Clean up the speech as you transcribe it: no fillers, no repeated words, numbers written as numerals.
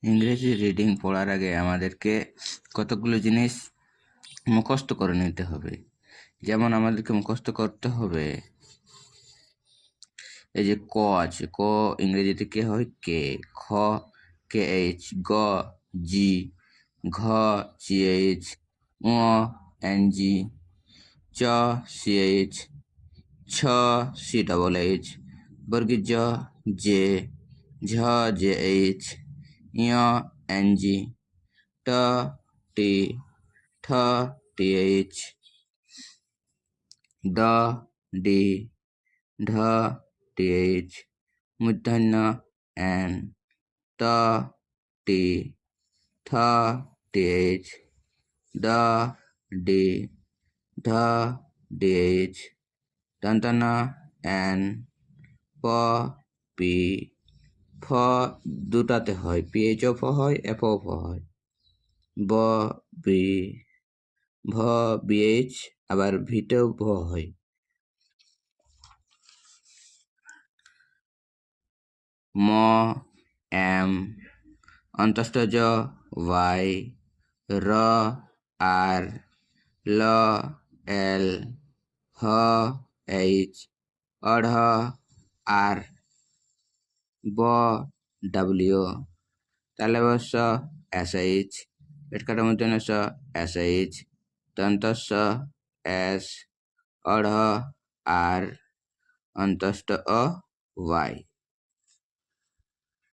ইংরেজি রিডিং পড়ার আগে আমাদেরকে কতগুলো জিনিস মুখস্থ করে নিতে হবে। যেমন আমাদেরকে মুখস্থ করতে হবে এই যে ক আছে, ক ইংরেজিতে কে হয় কে, খ কে এইচ, গ জি, ঘ সি এইচ, ঙ এন জি, চ সি এইচ, ছ সি ডবল এইচ, বর্গীয় জ জে, ঝ জে এইচ, ঞ এন জি, ট টি, ঠ টি এইচ, ড ডি, ঢ টি এইচ, মূর্ধন্য এন, ট টি, ঠ টি এইচ, ড ডি, ঢ ডি এইচ, দন্তন্য এন, প পি, ফ দুটাতে হয়, পিএইচ ও ফ হয়, এফ ও ফ হয়, ব বি, ভ বিএইচ, আবার ভিতেও ভ হয়, ম এম, অন্তস্থ জ ওয়াই, র আর, ল এল, হ এইচ, অঢ আর, ব ডাব্লিউ, তালব্য এস এইচ, পেটকাটা মূর্ধন্য স এস এইচ, দন্তস্ব এস, অঢ় আর, অন্তস্থ অ ওয়াই।